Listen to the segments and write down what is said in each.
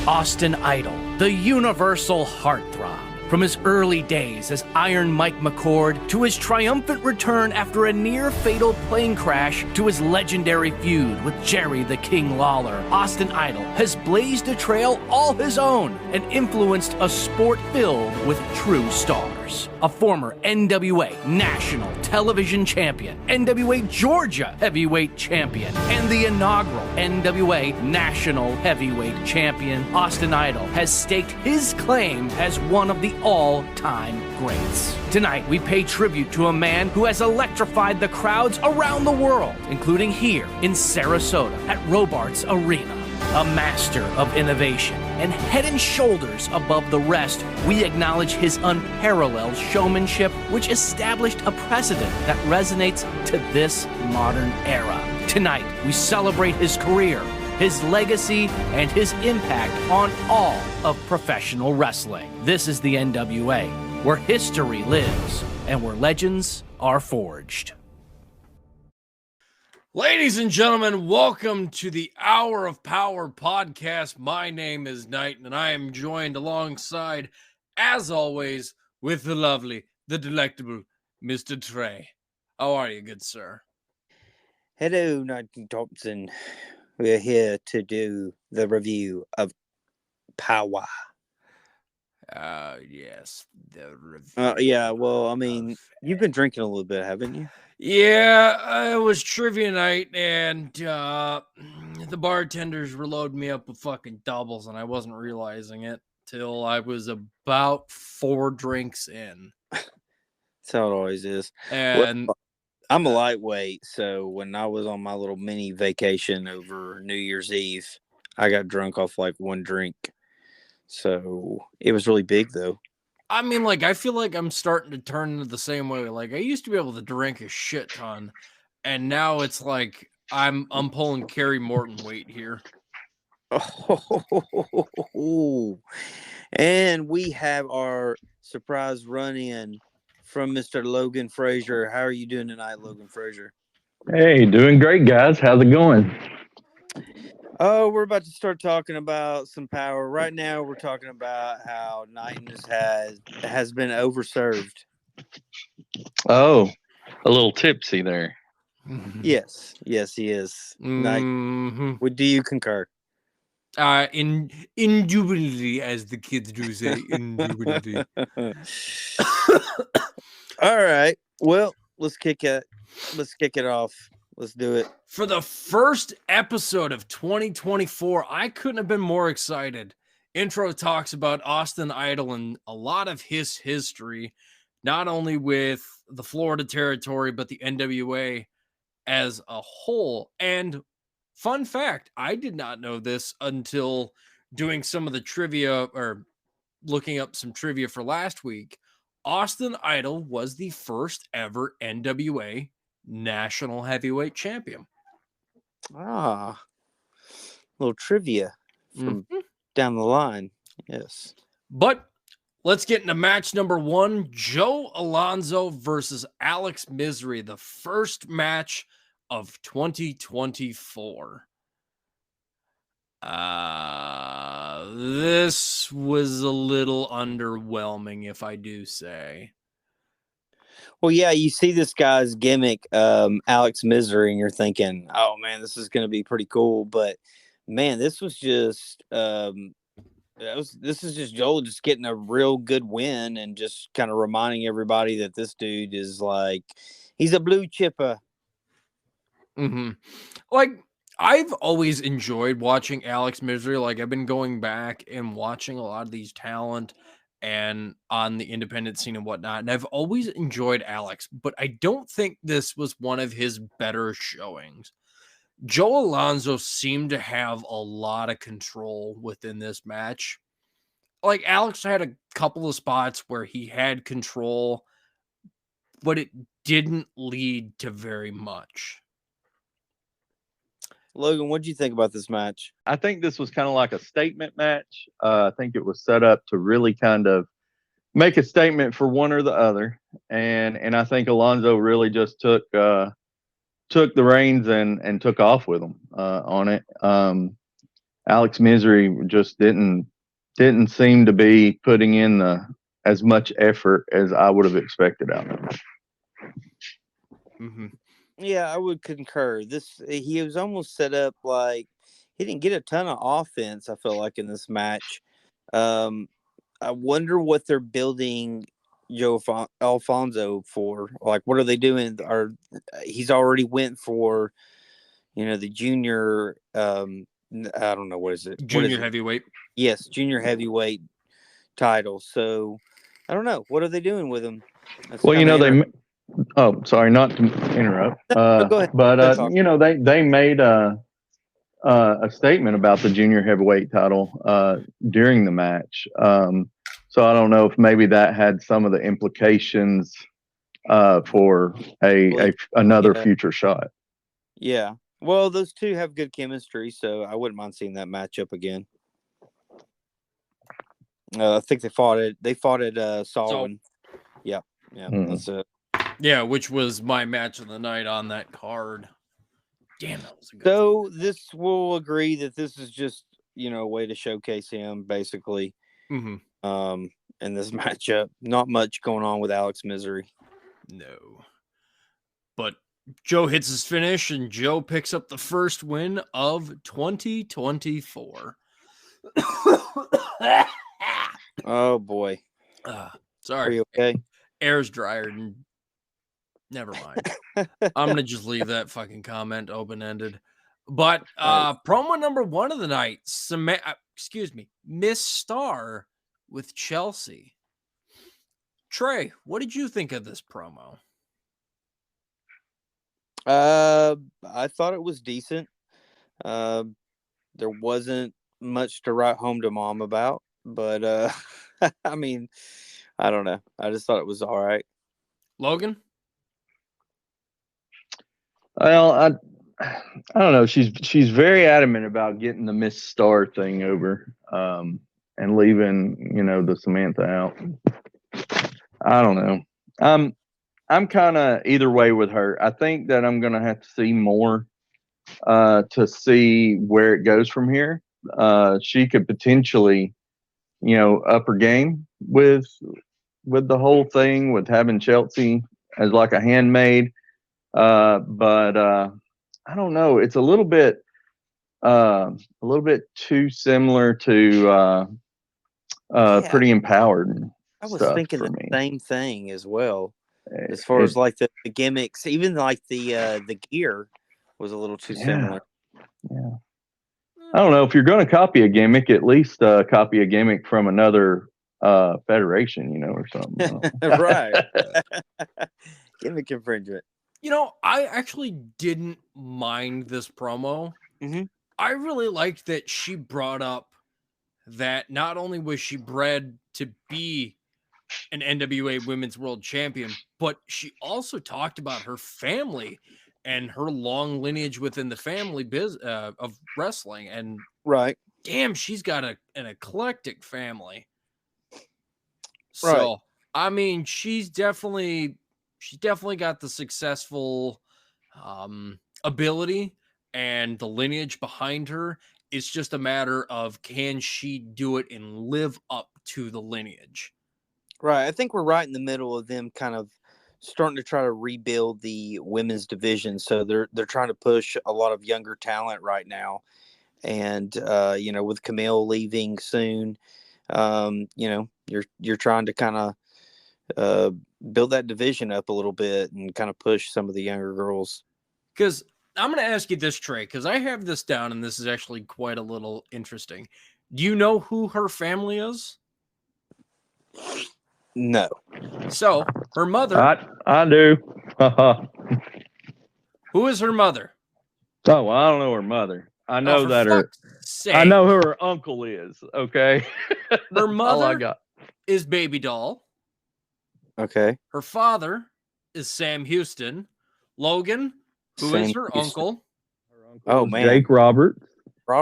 Austin Idol, the universal heartthrob. From his early days as Iron Mike McCord to his triumphant return after a near-fatal plane crash to his legendary feud with Jerry the King Lawler, Austin Idol has blazed a trail all his own and influenced a sport filled with true stars. A former NWA National Television Champion, NWA Georgia Heavyweight Champion, and the inaugural NWA National Heavyweight Champion, Austin Idol has staked his claim as one of the all-time greats. Tonight, we pay tribute to a man who has electrified the crowds around the world, including here in Sarasota at Robarts Arena. A master of innovation, and head and shoulders above the rest, we acknowledge his unparalleled showmanship, which established a precedent that resonates to this modern era. Tonight, we celebrate his career, his legacy, and his impact on all of professional wrestling. This is the NWA, where history lives and where legends are forged. Ladies and gentlemen, welcome to the Hour of Power podcast. My name is Knight, and I am joined alongside, as always, with the lovely, the delectable Mr. Trey. How are you, good sir? Hello, Knight Thompson. We're here to do the review of Powerrr. Yes, the review. Yeah, well, I mean, you've been drinking a little bit, haven't you? Yeah, it was trivia night, and the bartenders were loading me up with fucking doubles, and I wasn't realizing it till I was about 4 drinks in. That's how it always is. And well, I'm a lightweight, so when I was on my little mini vacation over New Year's Eve, I got drunk off like 1 drink. So it was really big, though. I mean, like, I feel like I'm starting to turn into the same way. Like, I used to be able to drink a shit ton, and now it's like I'm pulling Kerry Morton weight here. Oh, and we have our surprise run-in from Mr. Logan Frazier. How are you doing tonight, Logan Frazier? Hey, doing great, guys. How's it going? Oh, we're about to start talking about some power. Right now, we're talking about how Knighton has been overserved. Oh, a little tipsy there. Yes, he is. Mm-hmm. Do you concur? Indubitably, as the kids do say, indubitably. All right. Well, let's kick it off. Let's do it. For the first episode of 2024, I couldn't have been more excited. Intro talks about Austin Idol and a lot of his history, not only with the Florida territory, but the NWA as a whole. And fun fact, I did not know this until doing some of the trivia or looking up some trivia for last week. Austin Idol was the first ever NWA National Heavyweight Champion. Ah, little trivia from down the line. Yes. But let's get into match number 1. Joe Alonzo versus Alex Misery, the first match of 2024. This was a little underwhelming, if I do say. Well, yeah, you see this guy's gimmick, Alex Misery, and you're thinking, oh, man, this is going to be pretty cool. But, man, this was just this is just Joel just getting a real good win and just kind of reminding everybody that this dude is like, he's a blue chipper. Mm-hmm. Like, I've always enjoyed watching Alex Misery. Like, I've been going back and watching a lot of these talent and on the independent scene and whatnot. And I've always enjoyed Alex, but I don't think this was one of his better showings. Joe Alonzo seemed to have a lot of control within this match. Like, Alex had a couple of spots where he had control, but it didn't lead to very much. Logan, what do you think about this match? I think this was kind of like a statement match. I think it was set up to really kind of make a statement for one or the other. And I think Alonzo really just took the reins and took off with them on it. Alex Misery just didn't seem to be putting in as much effort as I would have expected out of him. Mm-hmm. Yeah, I would concur. He was almost set up like he didn't get a ton of offense, I feel like, in this match. I wonder what they're building Alfonso for. Like, what are they doing? He's already went for, the junior. I don't know, what is it? Junior heavyweight. Yes, junior heavyweight title. So I don't know. What are they doing with him? That's Well, kinda oh, sorry, not to interrupt. No, go ahead. But Go talk. they made a statement about the junior heavyweight title during the match. So I don't know if maybe that had some of the implications for another Yeah. future shot. Yeah. Well, those two have good chemistry, so I wouldn't mind seeing that matchup again. I think they fought at Solwyn. Yeah. That's it. Yeah, which was my match of the night on that card. Damn, that was a good. So this will agree that this is just a way to showcase him, basically. Mm-hmm. In this matchup, not much going on with Alex Misery. No, but Joe hits his finish, and Joe picks up the first win of 2024. Oh boy. Sorry. Are you okay? Air's drier. Never mind. I'm gonna just leave that fucking comment open-ended. But promo number 1 of the night, Miss Star with Chelsea. Trey, what did you think of this promo? I thought it was decent. There wasn't much to write home to mom about, but I mean, I don't know. I just thought it was all right. Logan? Well, I don't know. She's very adamant about getting the Miss Star thing over, and leaving the Samantha out. I don't know. I'm kind of either way with her. I think that I'm gonna have to see more to see where it goes from here. She could potentially, up her game with the whole thing, with having Chelsea as like a handmaid. But I don't know. It's a little bit too similar to Pretty Empowered. I was thinking the same thing as well. As far as like the gimmicks, even like the gear was a little too similar. Yeah. I don't know, if you're going to copy a gimmick, at least copy a gimmick from another federation, or something. Right. Gimmick infringement. I actually didn't mind this promo. Mm-hmm. I really liked that she brought up that not only was she bred to be an NWA Women's World Champion, but she also talked about her family and her long lineage within the family of wrestling. And right, damn, she's got an eclectic family. Right. So, I mean, she's definitely got the successful ability and the lineage behind her. It's just a matter of, can she do it and live up to the lineage? Right. I think we're right in the middle of them kind of starting to try to rebuild the women's division. So they're trying to push a lot of younger talent right now. And with Camille leaving soon, you're trying to kind of build that division up a little bit and kind of push some of the younger girls. Because I'm going to ask you this, Trey, because I have this down, and this is actually quite a little interesting. Do you know who her family is? No. So, her mother. I do. Who is her mother? Oh, well, I don't know her mother. I know I know who her uncle is. Okay. Her mother is Baby Doll. Okay. Her father is Sam Houston. Logan, who is her uncle? Her uncle man. Jake Roberts.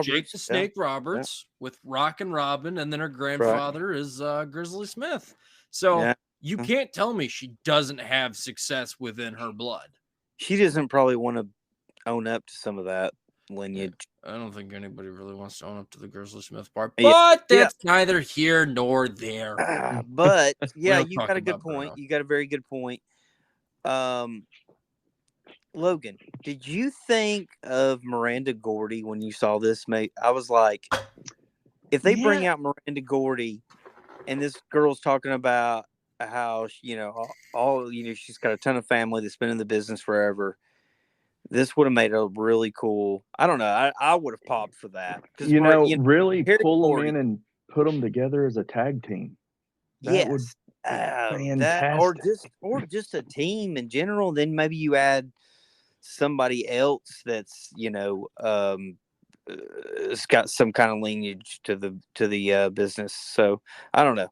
Jake the Snake Roberts with Rockin' Robin, and then her grandfather is Grizzly Smith. So you can't tell me she doesn't have success within her blood. She doesn't probably want to own up to some of that. lineage. I don't think anybody really wants to own up to the Grizzly Smith part, Yeah. but that's neither here nor there. But yeah, don't you talk got a good about point. Bruno. You got a very good point. Logan, did you think of Miranda Gordy when you saw this, mate? I was like, if they bring out Miranda Gordy and this girl's talking about how, she's got a ton of family that's been in the business forever. This would have made a really cool. I don't know. I would have popped for that because really Harry pull them Gordy, in and put them together as a tag team. That would yes, be that or just a team in general. Then maybe you add somebody else that's it's got some kind of lineage to the business. So I don't know.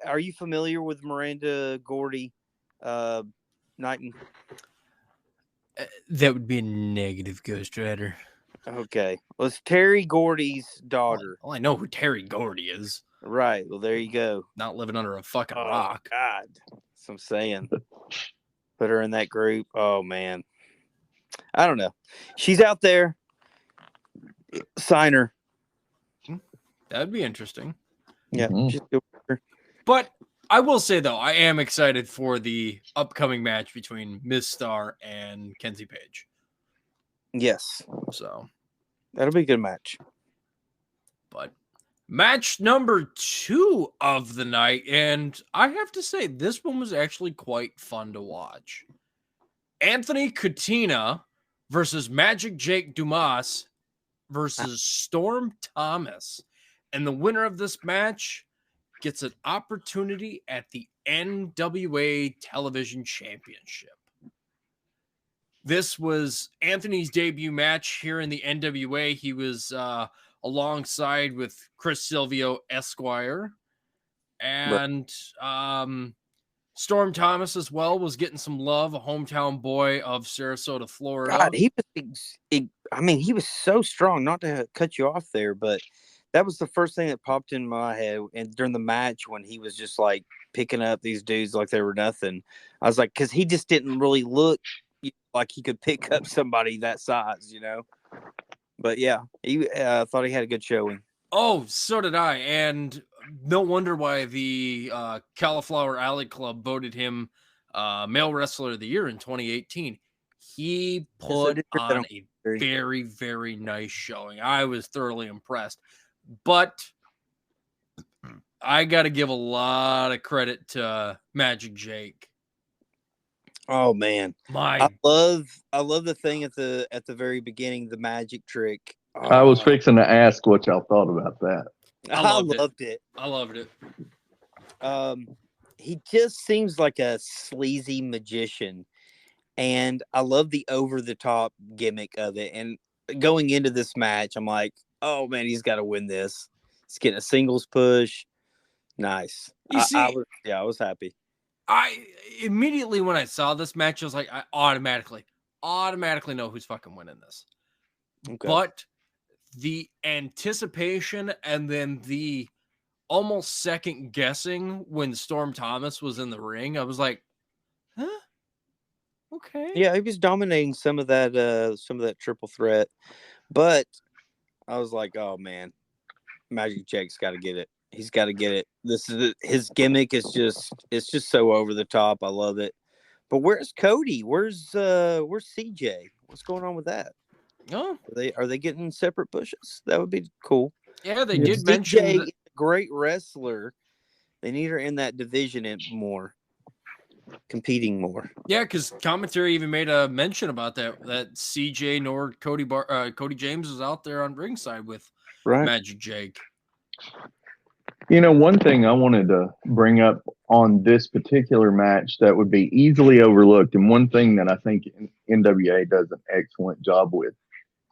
Are you familiar with Miranda Gordy Knighton? That would be a negative, Ghost Rider. Okay. Well, it's Terry Gordy's daughter. Well, I know who Terry Gordy is. Right. Well, there you go. Not living under a fucking Oh, rock. God. That's what I'm saying. Put her in that group. Oh, man. I don't know. She's out there. Sign her. That'd be interesting. Yeah. Just go with her. But I will say, though, I am excited for the upcoming match between Miz Star and Kenzie Page. Yes. So that'll be a good match. But match number 2 of the night, and I have to say, this one was actually quite fun to watch. Anthony Katina versus Magic Jake Dumas versus Storm Thomas. And the winner of this match gets an opportunity at the NWA Television Championship. This was Anthony's debut match here in the NWA. He was alongside with Chris Silvio Esquire. And Storm Thomas as well was getting some love, a hometown boy of Sarasota, Florida. God, he was so strong, not to cut you off there, but that was the first thing that popped in my head. And during the match, when he was just like picking up these dudes like they were nothing, I was like, because he just didn't really look like he could pick up somebody that size, But yeah, he thought he had a good showing. Oh, so did I. And no wonder why the Cauliflower Alley Club voted him Male Wrestler of the Year in 2018. He put on a very, very nice showing. I was thoroughly impressed. But I got to give a lot of credit to Magic Jake. Oh man, I love the thing at the very beginning, the magic trick. Oh. I was fixing to ask what y'all thought about that. I loved it. I loved it. He just seems like a sleazy magician, and I love the over the top gimmick of it. And going into this match, I'm like, oh man, he's got to win this. He's getting a singles push. Nice. I was happy. I immediately when I saw this match, I was like, I automatically know who's fucking winning this. Okay. But the anticipation and then the almost second guessing when Storm Thomas was in the ring, I was like, huh? Okay. Yeah, he was dominating some of that triple threat. But I was like, oh man, Magic Jake's got to get it. He's got to get it. His gimmick is just so over the top. I love it. But where's Cody? Where's CJ? What's going on with that? Oh, are they getting separate pushes? That would be cool. Yeah, they did mention CJ, great wrestler. They need her in that division more, competing more. Yeah, because commentary even made a mention about that CJ nor Cody James was out there on ringside with Magic Jake. One thing I wanted to bring up on this particular match that would be easily overlooked, and one thing that I think NWA does an excellent job with,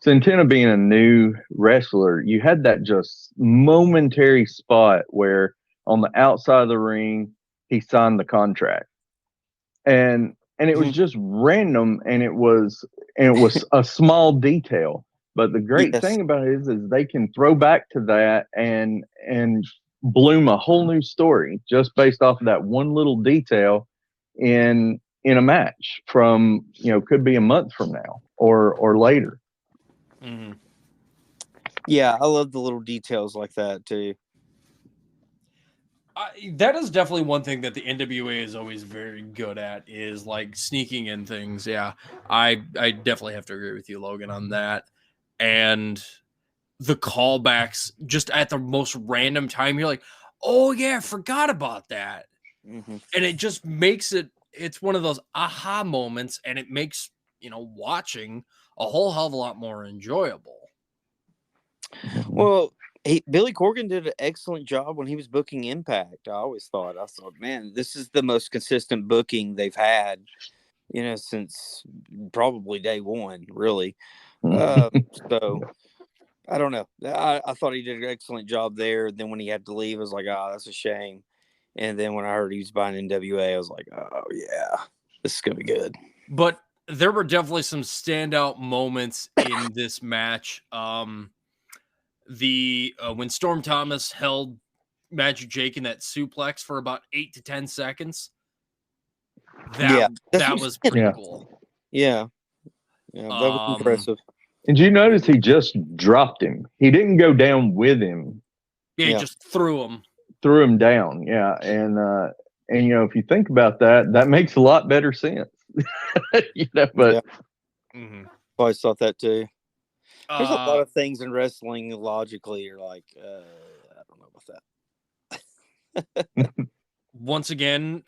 Santana being a new wrestler, you had that just momentary spot where on the outside of the ring, he signed the contract. And it was just random, and it was a small detail. But the great thing about it is they can throw back to that and bloom a whole new story just based off of that one little detail in a match from could be a month from now or later. Mm-hmm. Yeah, I love the little details like that too. That is definitely one thing that the NWA is always very good at, is like sneaking in things. Yeah, I definitely have to agree with you, Logan, on that. And the callbacks just at the most random time, you're like, oh yeah, I forgot about that. Mm-hmm. And it just makes it's one of those aha moments, and it makes, watching a whole hell of a lot more enjoyable. Well, Billy Corgan did an excellent job when he was booking Impact. I thought, man, this is the most consistent booking they've had, since probably day one, really. So I don't know. I thought he did an excellent job there. Then when he had to leave, I was like, oh, that's a shame. And then when I heard he was buying NWA, I was like, oh yeah, this is gonna be good. But there were definitely some standout moments in this match. When Storm Thomas held Magic Jake in that suplex for about 8 to 10 seconds, that was pretty cool. Yeah, that was impressive. And did you notice he just dropped him? He didn't go down with him. Yeah, he just threw him. Threw him down. Yeah, and if you think about that, that makes a lot better sense. But I always thought that too. There's a lot of things in wrestling logically you're like, I don't know about that. Once again,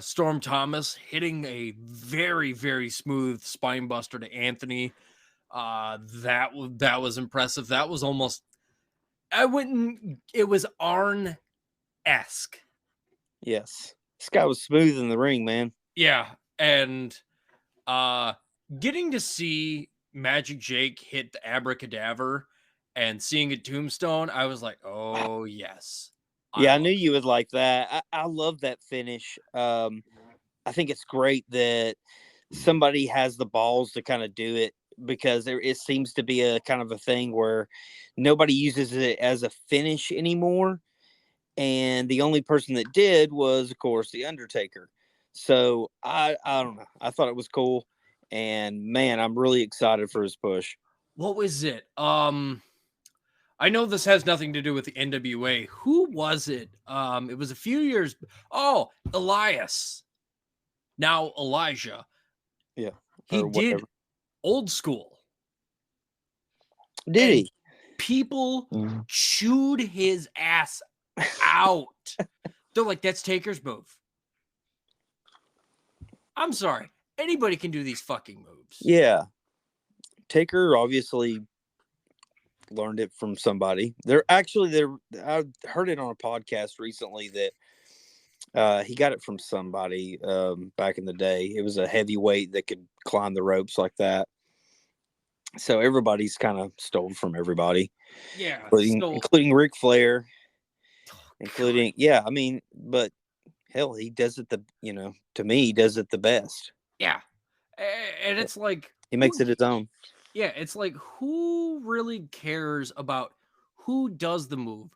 Storm Thomas hitting a very, very smooth spine buster to Anthony. That was impressive. That was almost, it was Arn-esque. Yes. This guy was smooth in the ring, man. Yeah. And getting to see Magic Jake hit the abracadabra and seeing a tombstone, I was like, oh yes. I knew you would like that. I love that finish. I think it's great that somebody has the balls to kind of do it, because it seems to be a kind of a thing where nobody uses it as a finish anymore. And the only person that did was, of course, The Undertaker. So I don't know. I thought it was cool. And man, I'm really excited for his push. What was it? I know this has nothing to do with the NWA. Who was it? It was a few years. Oh, Elias. Now Elijah. Yeah. He did Old School. Did he? People chewed his ass out. They're like, that's Taker's move. I'm sorry. Anybody can do these fucking moves. Yeah. Taker obviously learned it from somebody. I heard it on a podcast recently that he got it from somebody back in the day. It was a heavyweight that could climb the ropes like that. So everybody's kind of stole from everybody. Yeah. Including Ric Flair. But hell, he does it to me, he does it the best. Yeah. And it's like, he makes it his own. Yeah, it's like, who really cares about who does the move?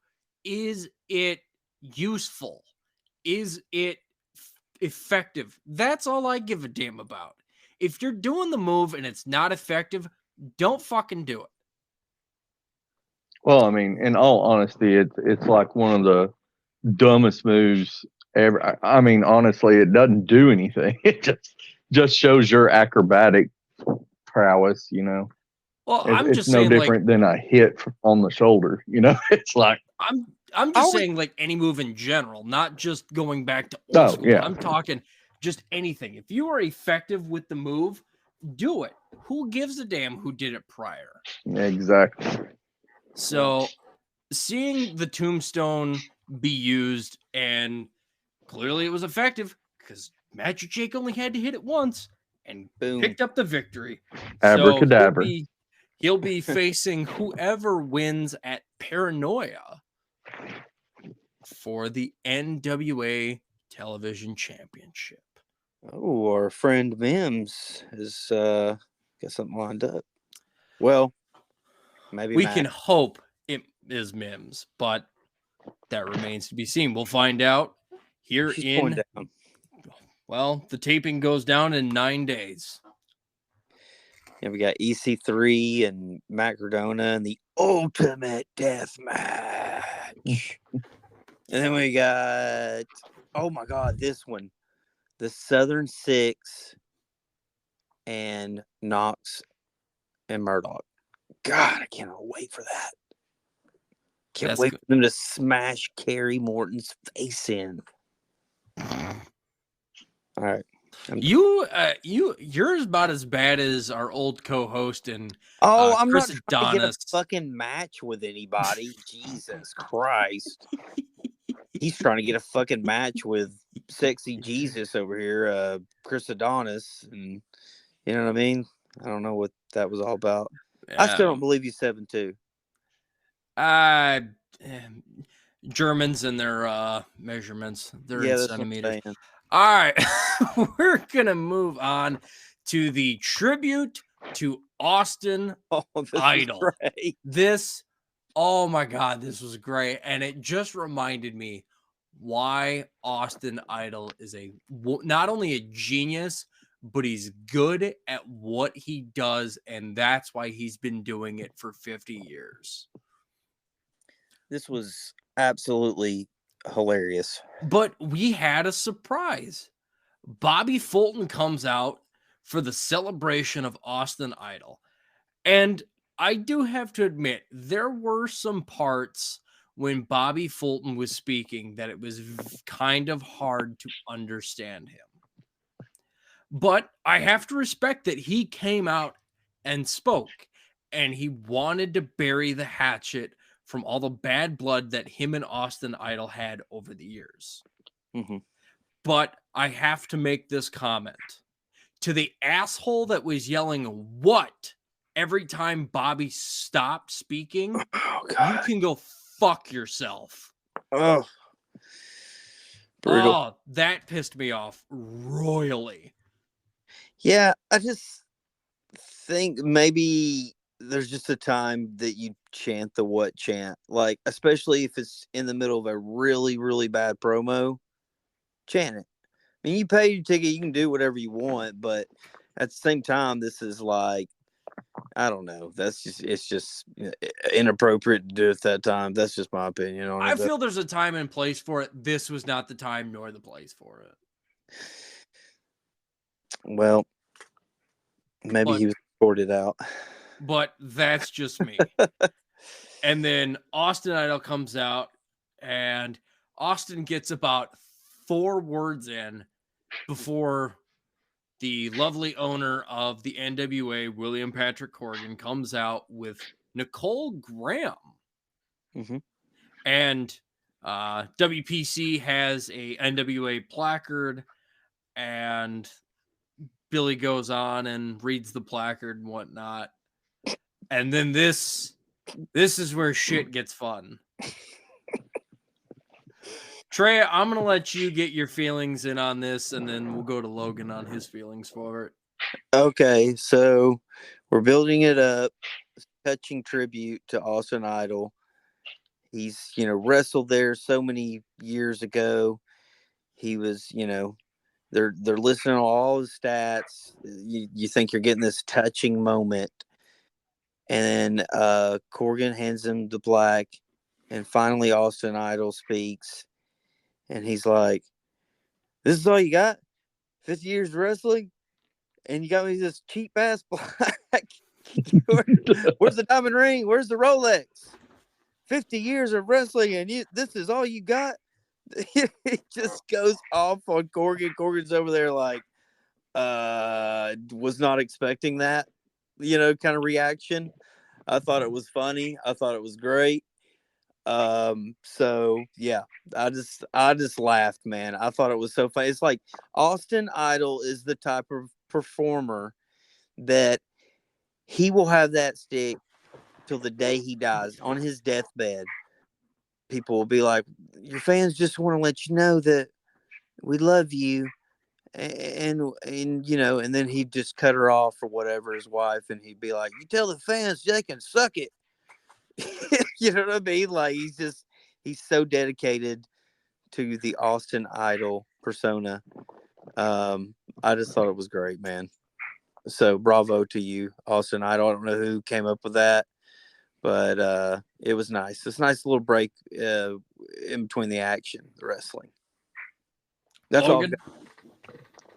Is it useful? Is it effective? That's all I give a damn about. If you're doing the move and it's not effective, don't fucking do it. Well, I mean, in all honesty, it's like one of the dumbest moves ever. I mean, honestly, it doesn't do anything. It just shows your acrobatic prowess, Well, it's no different than a hit on the shoulder, It's like I'm just saying, like, any move in general, not just going back to old school. Yeah. I'm talking just anything. If you are effective with the move, do it. Who gives a damn who did it prior? Exactly. So, seeing the tombstone be used, and clearly it was effective because Magic Jake only had to hit it once and picked up the victory. Abracadabra. So he'll be facing whoever wins at Paranoia for the NWA Television Championship. Oh, our friend Mims has got something lined up. Well, maybe we can hope it is Mims, but that remains to be seen. We'll find out here well, the taping goes down in 9 days. And we got EC3 and Matt Cardona and the Ultimate Death Match. And then we got, oh my God, this one. The Southern Six and Knox and Murdoch. God, I cannot wait for that. Can't That's wait good. for them to smash Kerry Morton's face in. All right. You're about as bad as our old co-host and I'm Chris not trying to get a Adonis. fucking match with anybody. Jesus Christ. He's trying to get a fucking match with sexy Jesus over here, Chris Adonis. And you know what I mean? I don't know what that was all about. I still don't believe he's 7'2". Germans and their measurements. They're Yeah, in that's what I'm centimeters. saying. All right. We're gonna move on to the tribute to Austin Oh, this Idol. is great. This, oh my God, this was great. And it just reminded me why Austin Idol is not only a genius, but he's good at what he does. And that's why he's been doing it for 50 years. This was absolutely hilarious. But we had a surprise. Bobby Fulton comes out for the celebration of Austin Idol. And I do have to admit, there were some parts when Bobby Fulton was speaking that it was kind of hard to understand him. But I have to respect that he came out and spoke, and he wanted to bury the hatchet from all the bad blood that him and Austin Idol had over the years. Mm-hmm. But I have to make this comment. To the asshole that was yelling, "What?" every time Bobby stopped speaking, you can go fuck yourself. Oh, brutal. Oh, that pissed me off royally. Yeah, I just think maybe there's just a time that you chant the what chant. Like, especially if it's in the middle of a really, really bad promo, chant it. I mean, you pay your ticket, you can do whatever you want, but at the same time, this is like, I don't know. It's just inappropriate to do at that time. That's just my opinion on it. I feel there's a time and place for it. This was not the time nor the place for it. Well, maybe he was sorted out. But that's just me. And then Austin Idol comes out, and Austin gets about 4 words in before the lovely owner of the NWA, William Patrick Corgan, comes out with Nicole Graham. Mm-hmm. And WPC has a NWA placard, and Billy goes on and reads the placard and whatnot. And then this is where shit gets fun. Trey, I'm going to let you get your feelings in on this, and then we'll go to Logan on his feelings for it. Okay, so we're building it up, touching tribute to Austin Idol. He's, wrestled there so many years ago. He was, they're listening to all his stats. You think you're getting this touching moment. And then Corgan hands him the black, and finally Austin Idol speaks. And he's like, "This is all you got? 50 years of wrestling? And you got me this cheap ass black? Where's the diamond ring? Where's the Rolex? 50 years of wrestling, and this is all you got?" It just goes off on Corgan. Corgan's over there like, was not expecting that, kind of reaction. I thought it was funny. I thought it was great. So yeah, I just laughed, man. I thought it was so funny. It's like Austin Idol is the type of performer that he will have that stick till the day he dies. On his deathbed, people will be like, "Your fans just want to let you know that we love you." And and then he'd just cut her off or whatever, his wife, and he'd be like, "You tell the fans they can suck it." You know what I mean? Like, he's so dedicated to the Austin Idol persona. I just thought it was great, man. So bravo to you, Austin. I don't know who came up with that, but it was nice. It's a nice little break in between the action, the wrestling. That's Logan? all.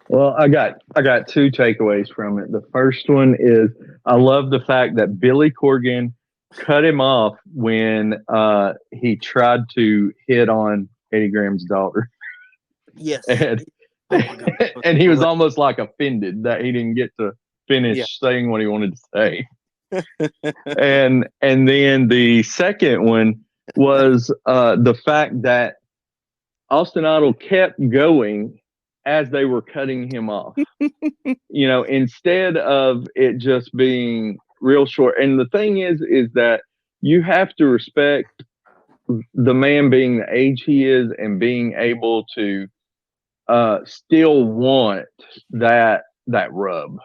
Well, I got two takeaways from it. The first one is I love the fact that Billy Corgan cut him off when he tried to hit on Eddie Graham's daughter. Yes. And, Oh my God. and he was almost like offended that he didn't get to finish saying what he wanted to say. and then the second one was the fact that Austin Idol kept going as they were cutting him off. Instead of it just being real short. And the thing is that you have to respect the man being the age he is and being able to still want that rub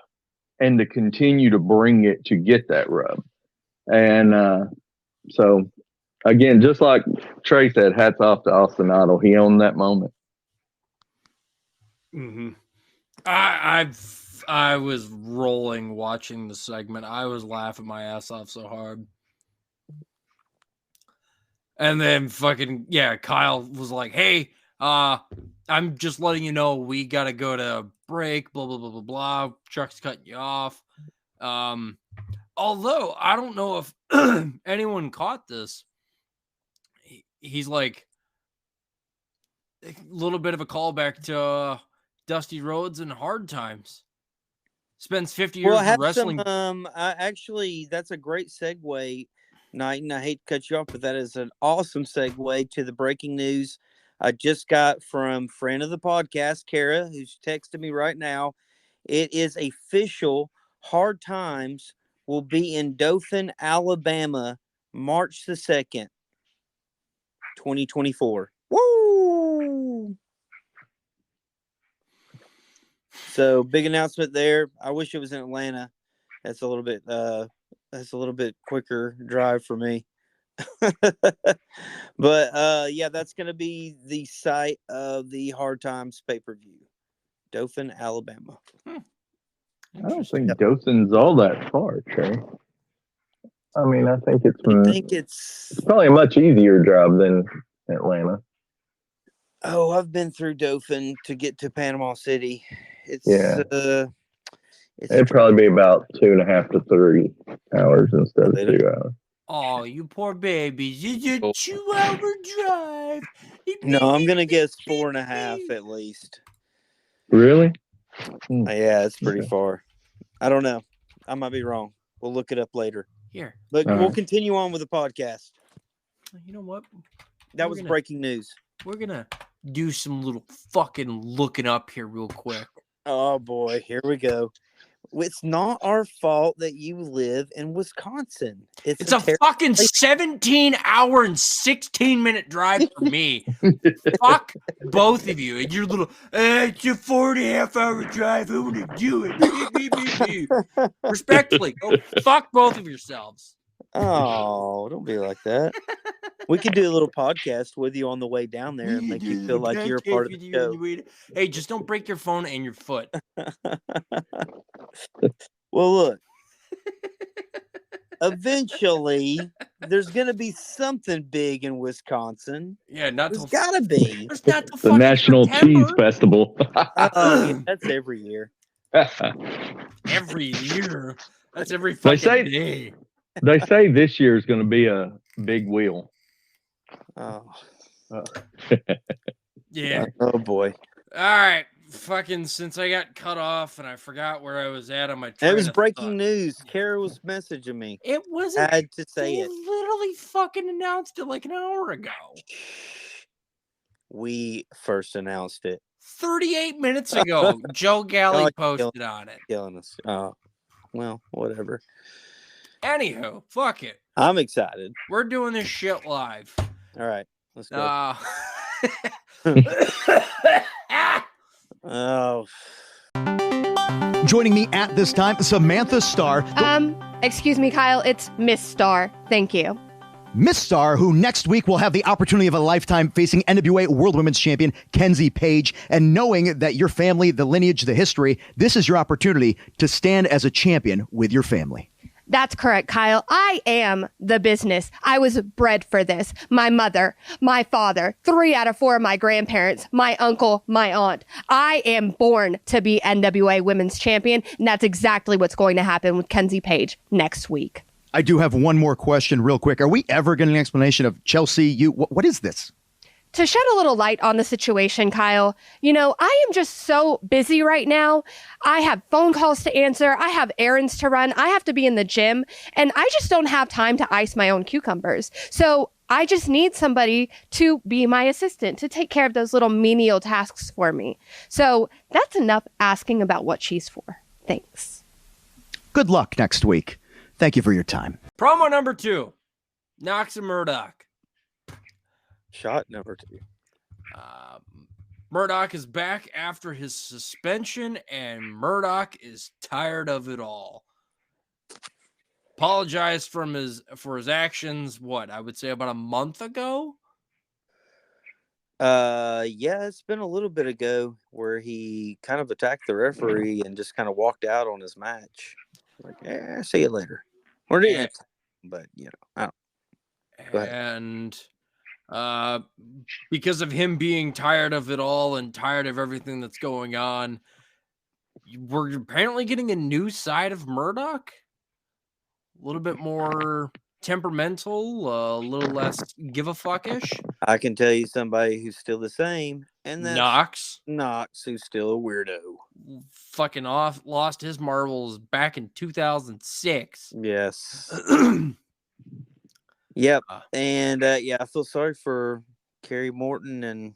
and to continue to bring it to get that rub. And so again, just like Trey said, hats off to Austin Idol. He owned that moment. Mm-hmm. I was rolling watching the segment. I was laughing my ass off so hard. And then Kyle was like, "Hey, I'm just letting you know we gotta go to break, blah blah blah blah blah. Chuck's cutting you off." Although I don't know if anyone caught this. He's like a little bit of a callback to Dusty Rhodes and Hard Times. Spends 50 years in wrestling. Actually, that's a great segue, Knight, and I hate to cut you off, but that is an awesome segue to the breaking news I just got from friend of the podcast, Kara, who's texting me right now. It is official. Hard Times will be in Dothan, Alabama, March the 2nd, 2024. Woo! So big announcement there. I wish it was in Atlanta. That's a little bit quicker drive for me. But yeah, that's going to be the site of the Hard Times pay-per-view. Dothan, Alabama. I don't think Dothan's all that far, Trey. I mean, I think it's probably a much easier job than Atlanta. Oh, I've been through Dothan to get to Panama City. It'd probably be about 2.5 to 3 hours instead of 2 hours. Oh, you poor babies. It's a 2-hour drive. No, I'm going to guess 4.5 at least. Really? Yeah, it's pretty far. I don't know. I might be wrong. We'll look it up later. Here. But we'll continue on with the podcast. You know what? That was breaking news. We're going to do some little fucking looking up here real quick. Oh, boy. Here we go. It's not our fault that you live in Wisconsin. It's a fucking 17-hour and 16-minute drive for me. Fuck both of you. And your little, it's a 4.5-hour drive. I want to do it. Respectfully, go fuck both of yourselves. Oh, don't be like that. We could do a little podcast with you on the way down there and make you feel like you're a part of the show. Hey, just don't break your phone and your foot. Well, look. Eventually, there's going to be something big in Wisconsin. Yeah, there's got to be. The National Cheese Festival. Yeah, that's every year. Every year? That's every fucking day. They say this year is going to be a big wheel. Oh. Yeah. Oh, boy. All right. Fucking since I got cut off and I forgot where I was at on my train. It was breaking news. Kara was messaging me. It wasn't. I had to say it. Literally fucking announced it like an hour ago. We first announced it 38 minutes ago. Joe Galley posted on it. Killing us. Oh, well, whatever. Anywho, fuck it. I'm excited. We're doing this shit live. All right, let's go. Oh. Joining me at this time, Samantha Starr. Excuse me, Kyle. It's Miss Starr. Thank you. Miss Star, who next week will have the opportunity of a lifetime facing NWA World Women's Champion Kenzie Page. And knowing that your family, the lineage, the history, this is your opportunity to stand as a champion with your family. That's correct, Kyle. I am the business. I was bred for this. My mother, my father, 3 out of 4 of my grandparents, my uncle, my aunt. I am born to be NWA Women's Champion, and that's exactly what's going to happen with Kenzie Page next week. I do have one more question real quick. Are we ever getting an explanation of Chelsea? What is this? To shed a little light on the situation, Kyle, I am just so busy right now. I have phone calls to answer. I have errands to run. I have to be in the gym, and I just don't have time to ice my own cucumbers. So I just need somebody to be my assistant, to take care of those little menial tasks for me. So that's enough asking about what she's for. Thanks. Good luck next week. Thank you for your time. Promo number 2, Knox and Murdoch. Shot number 2. Murdoch is back after his suspension, and Murdoch is tired of it all. Apologized for his actions, I would say about a month ago? Yeah, it's been a little bit ago where he kind of attacked the referee and just kind of walked out on his match. Like, yeah, see you later. Or did, but I don't. Go ahead. And because of him being tired of it all and tired of everything that's going on, we're apparently getting a new side of Murdoch. A little bit more temperamental, a little less give a fuckish. I can tell you somebody who's still the same, and that's Knox, who's still a weirdo. Fucking lost his marbles back in 2006. Yes. Yep. And I feel sorry for Kerry Morton and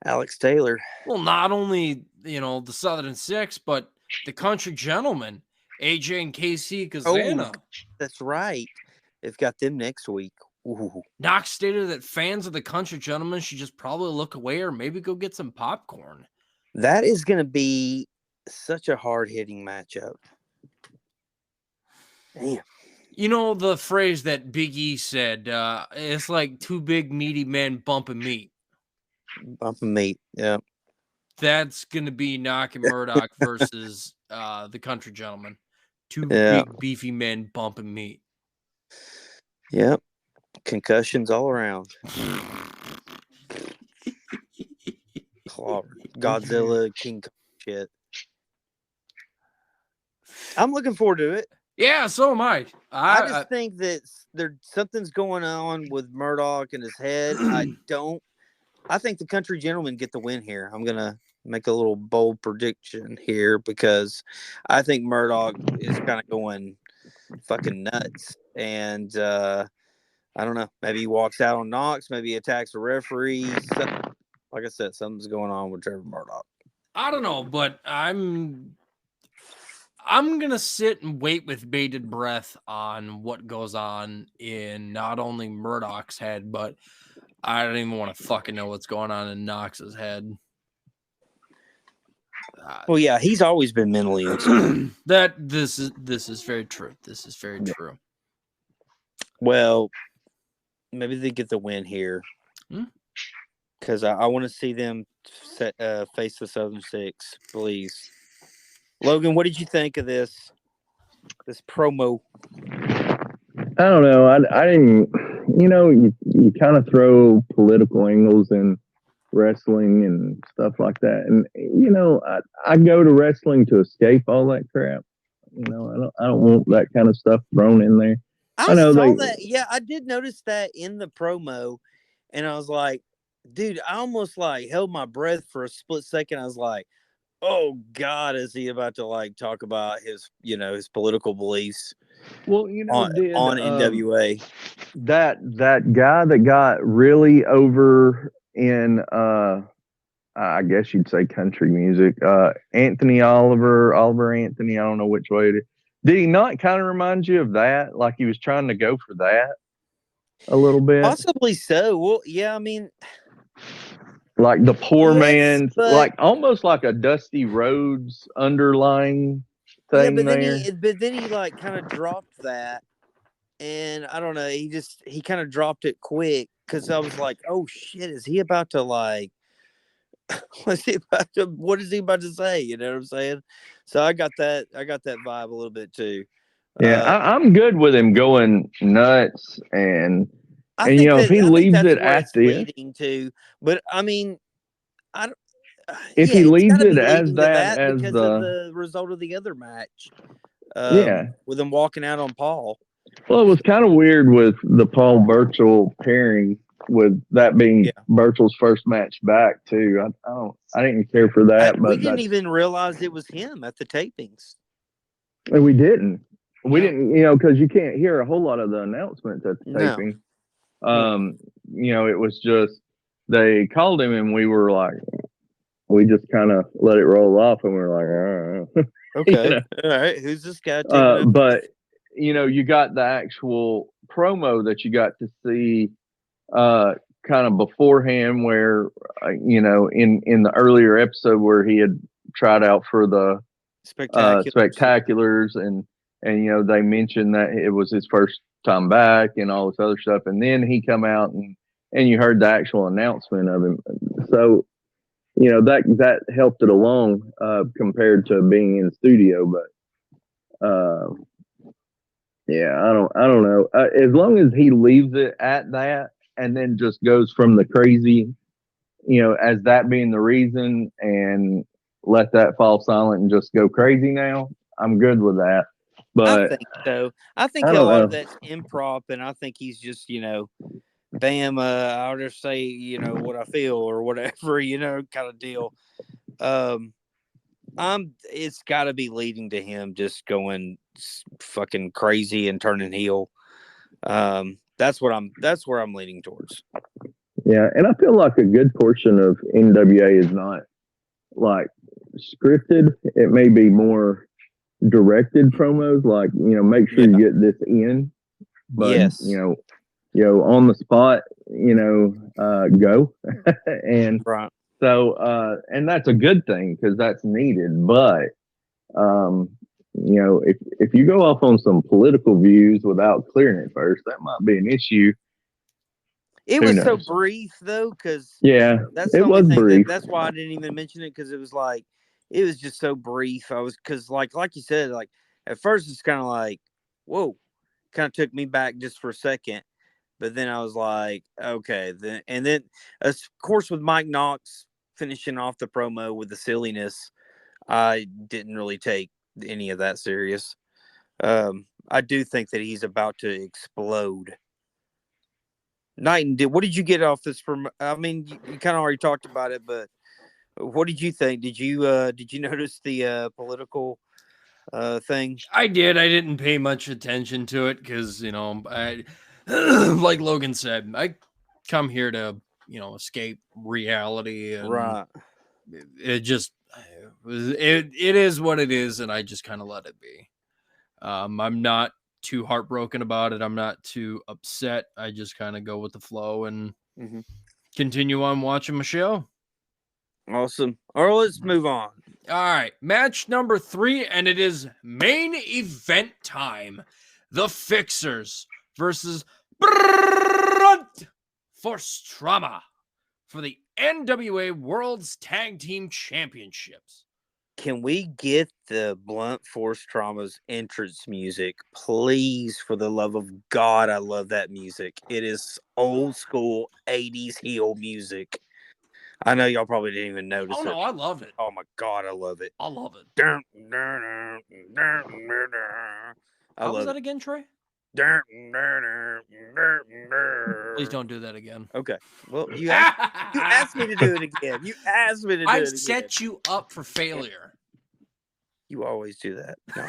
Alex Taylor. Well, not only the Southern Six, but the Country Gentlemen, AJ and KC Kazana. Oh, that's right. They've got them next week. Ooh. Knox stated that fans of the Country Gentlemen should just probably look away or maybe go get some popcorn. That is going to be such a hard-hitting matchup. Damn. You know the phrase that Big E said, it's like 2 big meaty men bumping meat. Bumping meat, yeah. That's going to be Knock and Murdoch versus the Country Gentlemen. 2 big beefy men bumping meat. Yep. Concussions all around. Godzilla, King Kong shit. I'm looking forward to it. Yeah, so am I. I just think that something's going on with Murdoch in his head. I think the Country Gentlemen get the win here. I'm going to make a little bold prediction here because I think Murdoch is kind of going fucking nuts. And I don't know. Maybe he walks out on Knox. Maybe he attacks a referee. Like I said, something's going on with Trevor Murdoch. I don't know, but I'm gonna sit and wait with bated breath on what goes on in not only Murdoch's head, but I don't even want to fucking know what's going on in Knox's head. Well, yeah, he's always been mentally unstable. This is very true. This is very true. Well, maybe they get the win here because I want to see them face the Southern Six, please. Logan, what did you think of this promo? I don't know. I didn't. You kind of throw political angles in wrestling and stuff like that, and I go to wrestling to escape all that crap. I don't want that kind of stuff thrown in there. I saw that. Yeah, I did notice that in the promo, and I was like, dude, I almost held my breath for a split second. I was like, oh God, is he about to talk about his political beliefs? Well, on NWA. That guy that got really over in I guess you'd say country music, Anthony Oliver Anthony, I don't know which way it is. Did he not kind of remind you of that? Like he was trying to go for that a little bit? Possibly so. Well, yeah, I mean, like the poor man, almost like a Dusty Rhodes underlying thing. Yeah, but then he kind of dropped that and I don't know, he kind of dropped it quick because I was like, oh shit, is he about to like? What is he about to say? You know what I'm saying? So I got that vibe a little bit too. Yeah, I'm good with him going nuts, and if he I think leaves that's it where at it's this, leading to. But I mean, I don't- if yeah, he it's got leaves to it be as leading to that, that as because of the the result of the other match. yeah. With him walking out on Paul. Well, it was kind of weird with the Paul Burchill pairing, with that being Yeah. Burchill's first match back too. I didn't care for that, We but didn't even realize it was him at the tapings. we didn't. We No. didn't, because you can't hear a whole lot of the announcements at the No. taping. It was just they called him, and we were like, we just kind of let it roll off, and we were like, all right. Okay. All right. Who's this guy taking up? But you got the actual promo that you got to see kind of beforehand, where in the earlier episode where he had tried out for the spectaculars, and they mentioned that it was his first time back and all this other stuff, and then he come out, and you heard the actual announcement of him. So that helped it along compared to being in the studio. But yeah, I don't know. As long as he leaves it at that, and then just goes from the crazy, as that being the reason, and let that fall silent and just go crazy now, I'm good with that. But I think so. I think I a don't lot know. of that's improv, and I think he's just, bam, I'll just say, what I feel or whatever, kind of deal. It's got to be leading to him just going fucking crazy and turning heel. That's where I'm leaning towards. Yeah, and I feel like a good portion of NWA is not like scripted. It may be more directed promos, like make sure you get this in, but Yes. on the spot, go. And right. so and that's a good thing because that's needed. But if you go off on some political views without clearing it first, that might be an issue. It was so brief though, because that's the only thing that's why I didn't even mention it, because it was like it was just so brief. I was because like you said, like at first it's kind of like whoa, kind of took me back just for a second, but then I was like okay, then of course with Mike Knox finishing off the promo with the silliness, I didn't really take any of that serious. I do think that he's about to explode. Knighton, what did you get off this from? I mean, you kind of already talked about it, but what did you think? Did you notice the political thing? I did. I didn't pay much attention to it because I like Logan said, I come here to escape reality, and Right. it just it is what it is, and I just kind of let it be. I'm not too heartbroken about it. I'm not too upset. I just kind of go with the flow and continue on watching my show. Awesome. All right, let's move on. All right, match number 3, and it is main event time. The Fixers versus Brunt Force Trauma for the NWA World's Tag Team Championships. Can we get the Blunt Force Trauma's entrance music, please? For the love of God, I love that music. It is old school 80s heel music. I know y'all probably didn't even notice it. Oh, no, I love it. Oh, my God, I love it. I love it. How was that again, Trey? Please don't do that again. Okay. Well, you asked me to do it again. You asked me to do it again. I've set you up for failure. You always do that. No.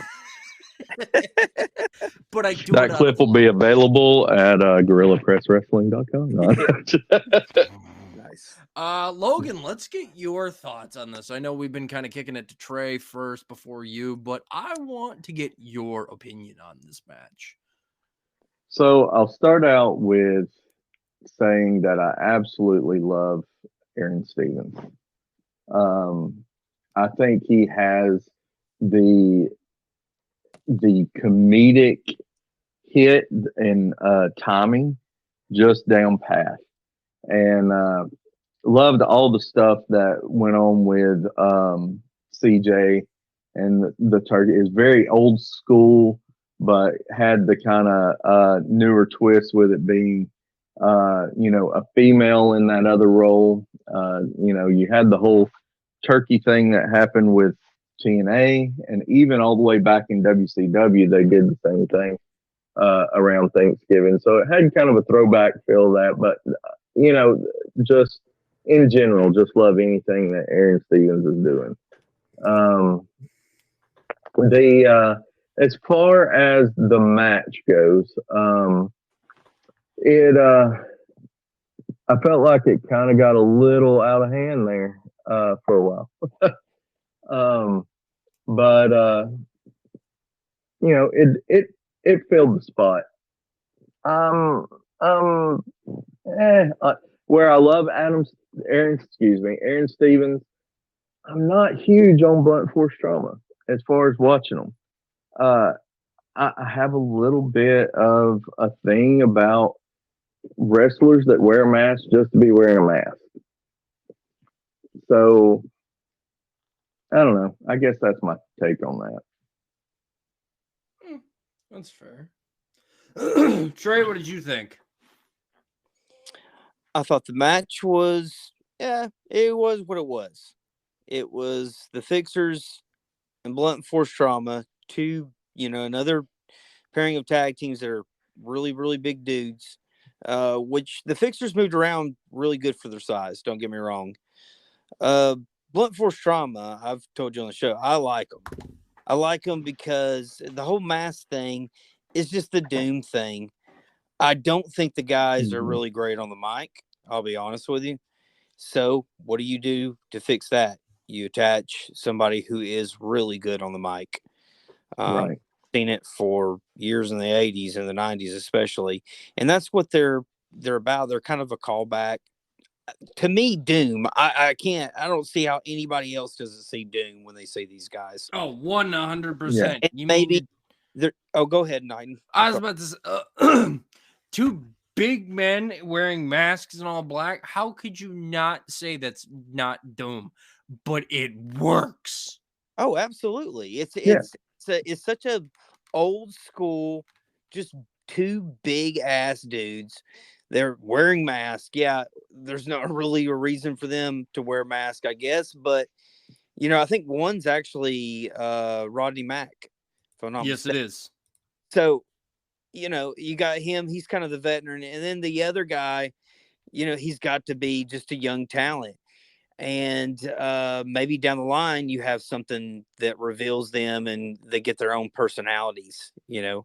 But I do. That clip will be available at GorillaPressWrestling.com. Nice. Logan, let's get your thoughts on this. I know we've been kind of kicking it to Trey first before you, but I want to get your opinion on this match. So I'll start out with saying that I absolutely love Aaron Stevens. I think he has the comedic hit and timing just down pat. And loved all the stuff that went on with CJ and the turkey. Is very old school, but had the kind of newer twist with it being, a female in that other role. You had the whole turkey thing that happened with TNA, and even all the way back in WCW, they did the same thing around Thanksgiving. So it had kind of a throwback feel that, but just in general, just love anything that Aaron Stevens is doing. As far as the match goes, I felt like it kind of got a little out of hand there for a while. But it filled the spot. Where I love Aaron Stevens, I'm not huge on blunt force trauma as far as watching them. I have a little bit of a thing about wrestlers that wear masks just to be wearing a mask. So I don't know. I guess that's my take on that. That's fair. Trey, what did you think? I thought the match was, it was what it was. It was the Fixers and Blunt Force Trauma, another pairing of tag teams that are really, really big dudes, which the Fixers moved around really good for their size. Don't get me wrong. Blunt Force Trauma, I've told you on the show, I like them. I like them because the whole mask thing is just the Doom thing. I don't think the guys are really great on the mic. I'll be honest with you. So what do you do to fix that? You attach somebody who is really good on the mic. Right. Seen it for years in the 80s and the 90s especially. And that's what they're about. They're kind of a callback. To me, Doom, I don't see how anybody else doesn't see Doom when they see these guys. Oh, 100%. And maybe they're. Oh, go ahead, Knighton. I was about to say, two big men wearing masks and all black. How could you not say that's not Doom? But it works. Oh, absolutely. It's such a old school, just two big ass dudes. They're wearing masks. Yeah, there's not really a reason for them to wear masks, I guess. But I think one's actually Rodney Mack. If I'm not mistaken. It is. So, you got him. He's kind of the veteran, and then the other guy, he's got to be just a young talent. And maybe down the line you have something that reveals them and they get their own personalities. I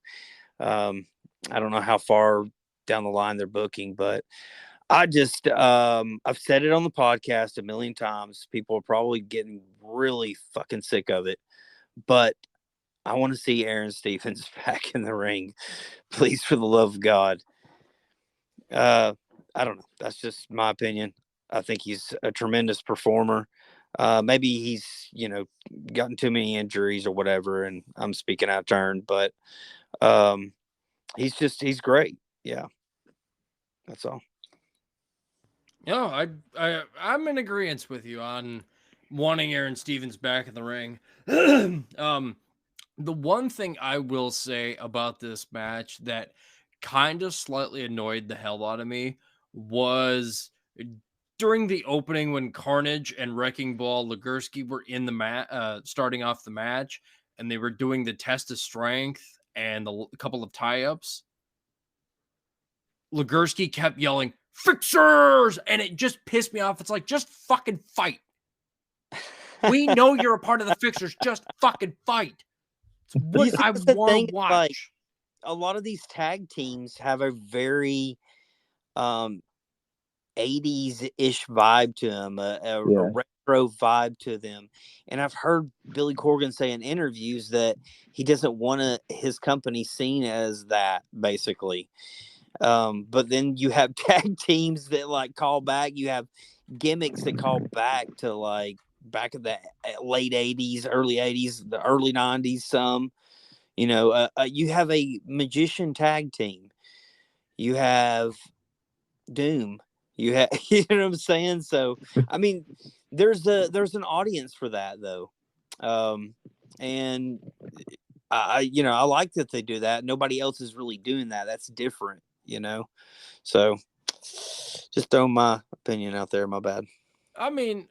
don't know how far down the line they're booking, but I just I've said it on the podcast a million times. People are probably getting really fucking sick of it, but I want to see Aaron Stevens back in the ring, please, for the love of God. I don't know, that's just my opinion. I think he's a tremendous performer. Maybe he's, gotten too many injuries or whatever, and I'm speaking out of turn, but he's great. Yeah. That's all. No, I'm in agreement with you on wanting Aaron Stevens back in the ring. The one thing I will say about this match that kind of slightly annoyed the hell out of me was during the opening when Carnage and Wrecking Ball Legursky were in the starting off the match, and they were doing the test of strength and a couple of tie-ups. Legursky kept yelling, "Fixers!" and it just pissed me off. It's like, just fucking fight. We know you're a part of the Fixers. Just fucking fight. It's what I want to watch. Like, a lot of these tag teams have a very 80s-ish vibe to them, a retro vibe to them. And I've heard Billy Corgan say in interviews that he doesn't want his company seen as that, basically. But then you have tag teams that like call back. You have gimmicks that call back to like back in the late 80s, early 80s, the early 90s, some. You have a magician tag team. You have Doom. You have, you know what I'm saying? So, I mean, there's an audience for that though. And I like that they do that. Nobody else is really doing that. That's different, So, just throw my opinion out there. My bad. I mean,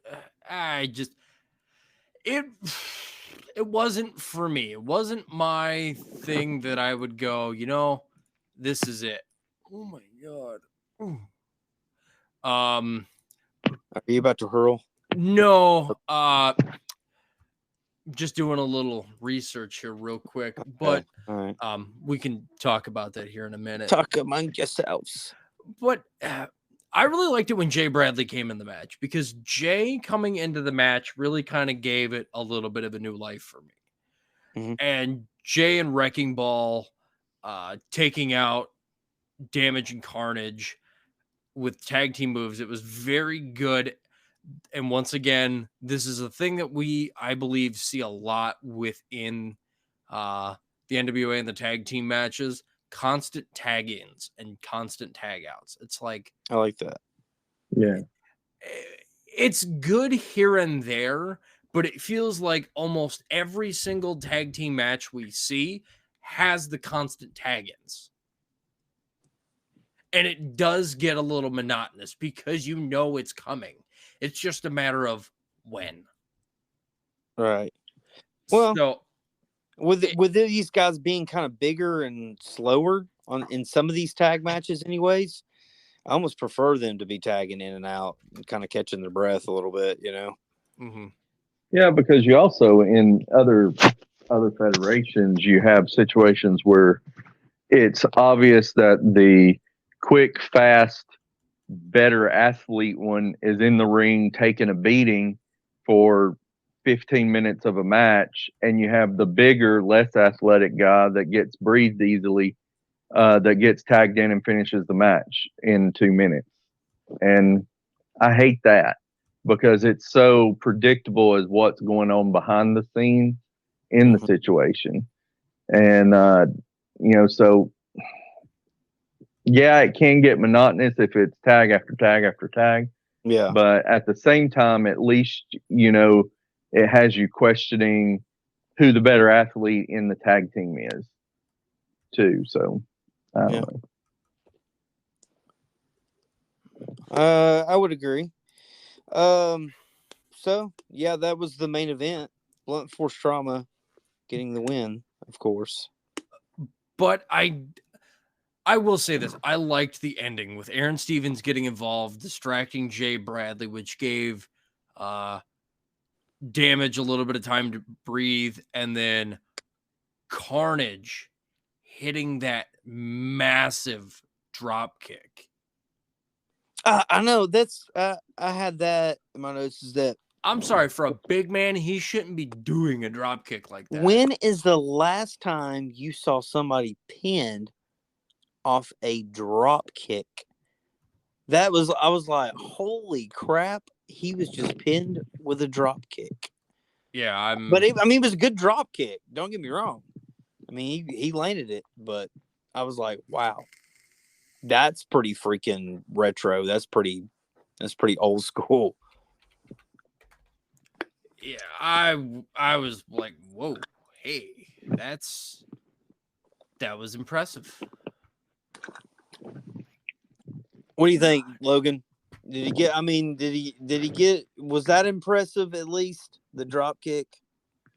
it wasn't for me. It wasn't my thing that I would go, this is it. Oh my god. Ooh. Are you about to hurl? No, just doing a little research here real quick, but All right. we can talk about that here in a minute. Talk among yourselves. But I really liked it when Jay Bradley came in the match, because Jay coming into the match really kind of gave it a little bit of a new life for me. Mm-hmm. And Jay and Wrecking Ball taking out Damage and Carnage with tag team moves, it was very good. And once again, this is a thing that I believe, see a lot within the NWA and the tag team matches. Constant tag-ins and constant tag-outs. It's like, I like that. Yeah. It's good here and there, but it feels like almost every single tag team match we see has the constant tag-ins. And it does get a little monotonous because it's coming. It's just a matter of when. Right. Well, so, with these guys being kind of bigger and slower in some of these tag matches anyways, I almost prefer them to be tagging in and out and kind of catching their breath a little bit, Mm-hmm. Yeah, because you also, in other federations, you have situations where it's obvious that the quick, fast, better athlete one is in the ring taking a beating for 15 minutes of a match, and you have the bigger, less athletic guy that gets breathed easily, that gets tagged in and finishes the match in 2 minutes. And I hate that because it's so predictable as what's going on behind the scenes in the situation. And, so yeah, it can get monotonous if it's tag after tag after tag. Yeah. But at the same time, at least, it has you questioning who the better athlete in the tag team is too. So I don't know. I would agree. So yeah, that was the main event. Blunt Force Trauma getting the win, of course. But I will say this. I liked the ending with Aaron Stevens getting involved, distracting Jay Bradley, which gave Damage a little bit of time to breathe, and then Carnage hitting that massive drop kick. I know that's I had that in my notes. Is that I'm sorry, for a big man, he shouldn't be doing a drop kick like that. When is the last time you saw somebody pinned off a drop kick? I was like, holy crap, he was just pinned with a drop kick. Yeah, but it was a good drop kick. Don't get me wrong. I mean, he landed it, but I was like, wow, that's pretty freaking retro. That's pretty old school. Yeah, I was like, whoa, hey, that was impressive. What do you think, Logan? Did he get? I mean, did he get? Was that impressive? At least the drop kick.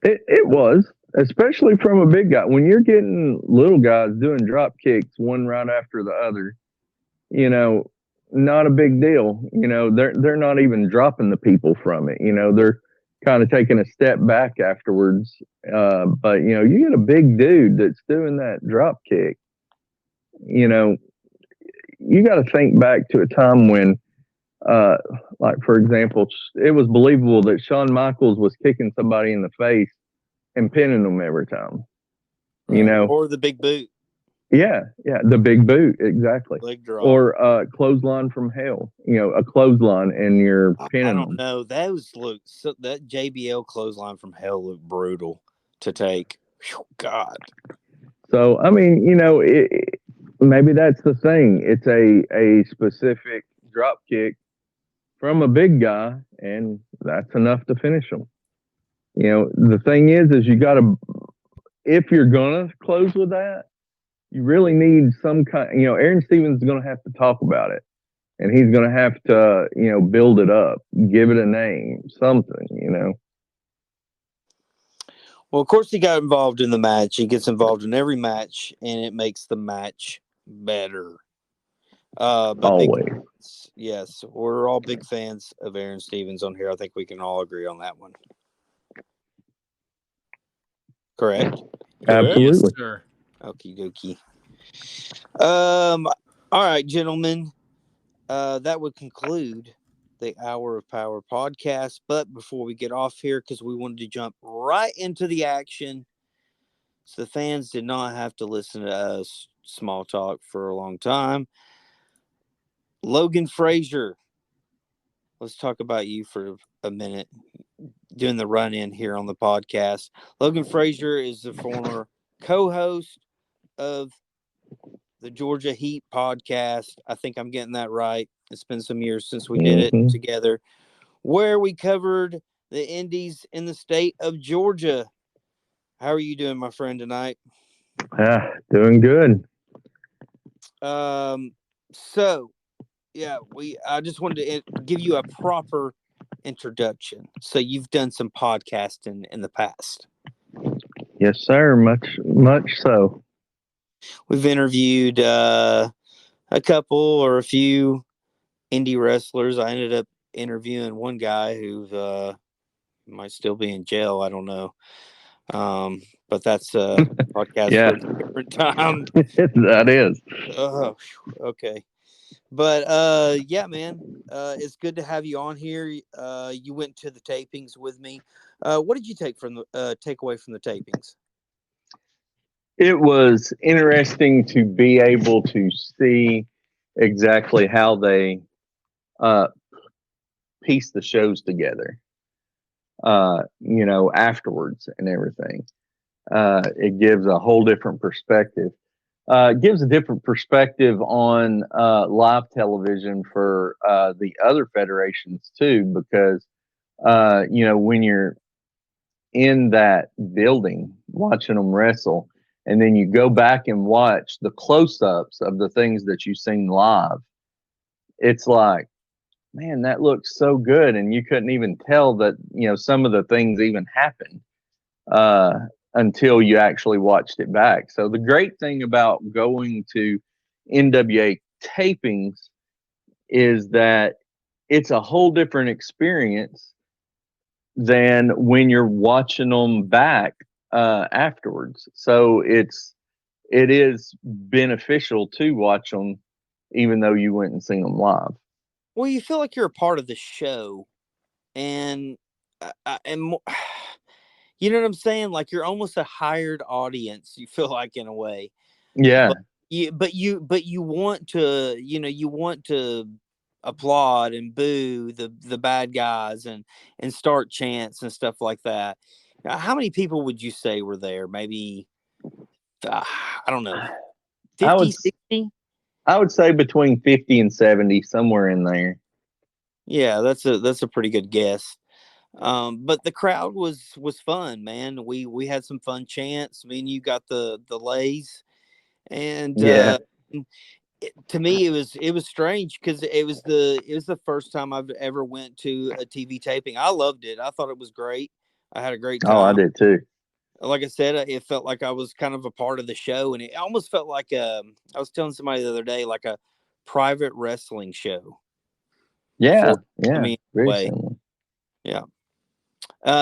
It was, especially from a big guy. When you're getting little guys doing drop kicks one right after the other, not a big deal. They're not even dropping the people from it. They're kind of taking a step back afterwards. But you get a big dude that's doing that drop kick. You got to think back to a time when, like for example, it was believable that Shawn Michaels was kicking somebody in the face and pinning them every time. Or the big boot. Yeah, the big boot, exactly. Leg drop. Or clothesline from hell. A clothesline and you're pinning. I don't know. That JBL clothesline from hell looked brutal to take. God. So I mean, maybe that's the thing. It's a specific drop kick from a big guy, and that's enough to finish them. The thing is you got to, if you're gonna close with that, you really need some kind. Aaron Stevens is gonna have to talk about it, and he's gonna have to, build it up, give it a name, something. Well, of course, he got involved in the match. He gets involved in every match, and it makes the match better. But Always. yes, we're all big fans of Aaron Stevens on here. I think we can all agree on that one. Correct? Absolutely. Yes, sir. Okie dokie. All right, gentlemen. That would conclude the Hour of Power podcast. But before we get off here, because we wanted to jump right into the action, so the fans did not have to listen to us small talk for a long time. Logan Frazier, let's talk about you for a minute, doing the run-in here on the podcast. Logan Frazier is the former co-host of the Georgia Heat podcast. I think I'm getting that right. It's been some years since we did it together, where we covered the Indies in the state of Georgia. How are you doing, my friend, tonight? Doing good. So, yeah, I just wanted to give you a proper introduction. So you've done some podcasting in the past. Yes, sir. Much so. We've interviewed a couple or a few indie wrestlers. I ended up interviewing one guy who might still be in jail. I don't know. But that's a podcast for a different time. That is. Oh, okay. But yeah, man, it's good to have you on here. You went to the tapings with me. What did you take away from the tapings? It was interesting to be able to see exactly how they piece the shows together. Afterwards and everything. It gives a whole different perspective. It gives a different perspective on live television for the other federations too, because when you're in that building watching them wrestle, and then you go back and watch the close-ups of the things that you've seen live, it's like, man, that looks so good, and you couldn't even tell that some of the things even happened until you actually watched it back. So the great thing about going to NWA tapings is that it's a whole different experience than when you're watching them back afterwards. So it is beneficial to watch them, even though you went and seen them live. Well, you feel like you're a part of the show, and you know what I'm saying? Like you're almost a hired audience. You feel like in a way. Yeah. But you want to, you want to applaud and boo the bad guys and start chants and stuff like that. How many people would you say were there? Maybe I don't know, 50, 60? I would say between 50 and 70, somewhere in there. Yeah, that's a pretty good guess. But the crowd was fun, man. We had some fun chants. Me and you got the lays, and to me it was strange because it was the first time I've ever went to a TV taping. I loved it. I thought it was great. I had a great time. Oh, I did too. Like I said, it felt like I was kind of a part of the show, and it almost felt like I was telling somebody the other day, like a private wrestling show. Yeah, very similar. Yeah.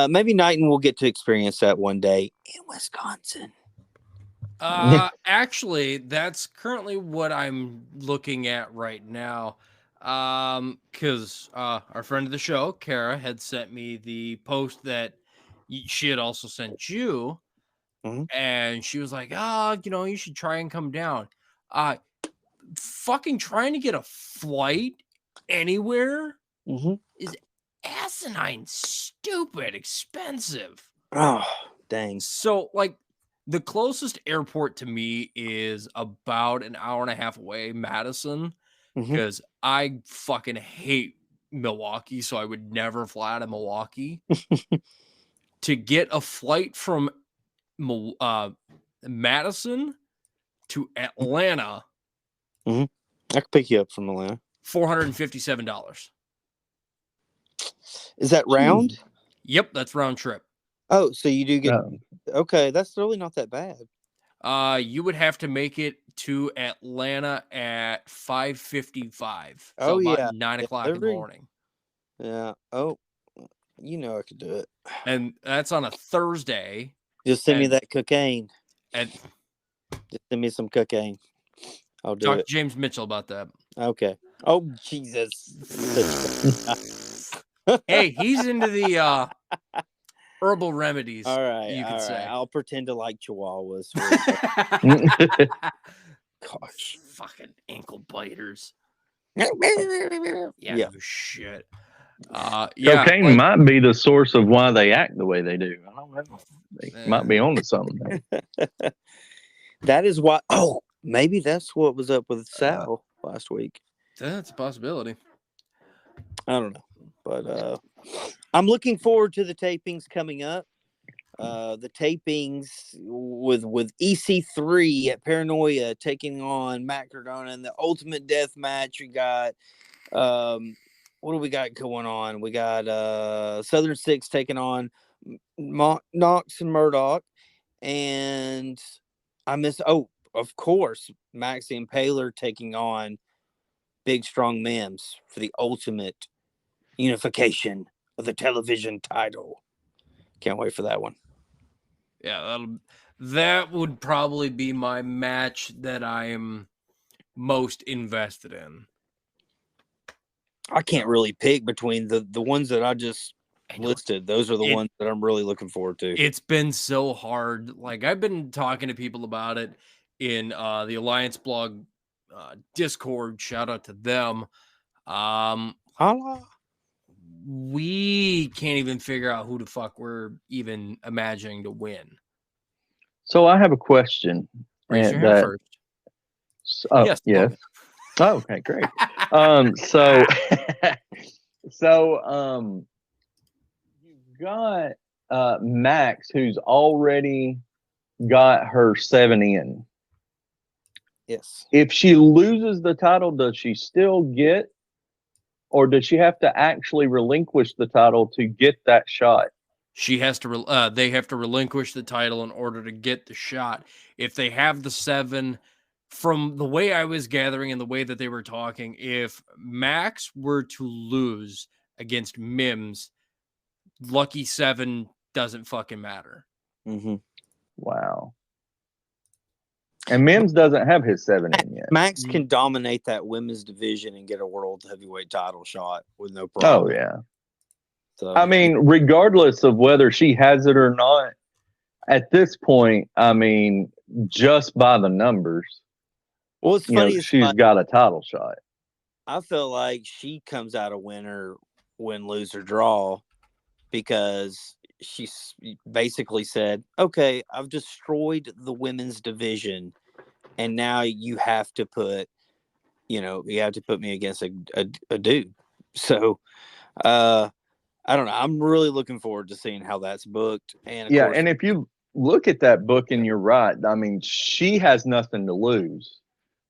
Maybe Knighton will get to experience that one day in Wisconsin. Actually, that's currently what I'm looking at right now. Because our friend of the show, Kara, had sent me the post that she had also sent you, and she was like, you should try and come down. Fucking trying to get a flight anywhere is asinine, stupid, expensive. Oh, dang. So, like, The closest airport to me is about an hour and a half away, Madison, Mhm. because I fucking hate Milwaukee, so I would never fly out of Milwaukee. To get a flight from Madison to Atlanta, I could pick you up from Atlanta. $457. Is that round? Yep, that's round trip. Oh, so you do get No. okay. That's really not that bad. You would have to make it to Atlanta at 5:55. So Oh, about yeah. 9 Yeah, o'clock in the they're- morning. Yeah. Oh, I could do it. And that's on a Thursday. Just send me And- that cocaine. And Just send me some cocaine. I'll do talk to it. James Mitchell about that. Okay. Oh, Jesus. Hey, he's into the herbal remedies. All right. you could all say. right. I'll pretend to like chihuahuas. Gosh. Fucking ankle biters. Yeah. No shit. Yeah, Cocaine like, might be the source of why they act the way they do. I don't know. They might be onto something. That is why. Oh, maybe that's what was up with Sal last week. that's a possibility. I don't know, but I'm looking forward to the tapings coming up. The tapings with EC3 at Paranoia taking on Matt Cardona and the Ultimate Death Match. We got what do we got going on? We got Southern Six taking on Knox and Murdoch, and of course, Maxie and Paler taking on Big Strong Mims for the ultimate unification of the television title. Can't wait for that one. Yeah, that would probably be my match that I am most invested in. I can't really pick between the ones that I just listed. Those are the ones that I'm really looking forward to. It's been so hard. Like, I've been talking to people about it in the Alliance blog Discord. Shout out to them. We can't even figure out who the fuck we're even imagining to win. So I have a question. Raise your hand first. Oh, Yes. yes. Oh, okay, great. You've got Max, who's already got her 7 in. Yes. If she loses the title, does she still get, or does she have to actually relinquish the title to get that shot? She has to. They have to relinquish the title in order to get the shot. If they have the 7, from the way I was gathering and the way that they were talking, if Max were to lose against Mims, lucky 7 doesn't fucking matter. Mm-hmm. Wow. And Mims doesn't have his 7 in yet. Max can dominate that women's division and get a world heavyweight title shot with no problem. Oh, yeah. So, I mean, regardless of whether she has it or not, at this point, I mean, just by the numbers, well, it's funny. she's got a title shot. I feel like she comes out a winner, win, lose, or draw, because she basically said, okay, I've destroyed the women's division, and now you have to put me against a dude. So, I don't know. I'm really looking forward to seeing how that's booked. And of course, And if you look at that book, and you're right, I mean, she has nothing to lose.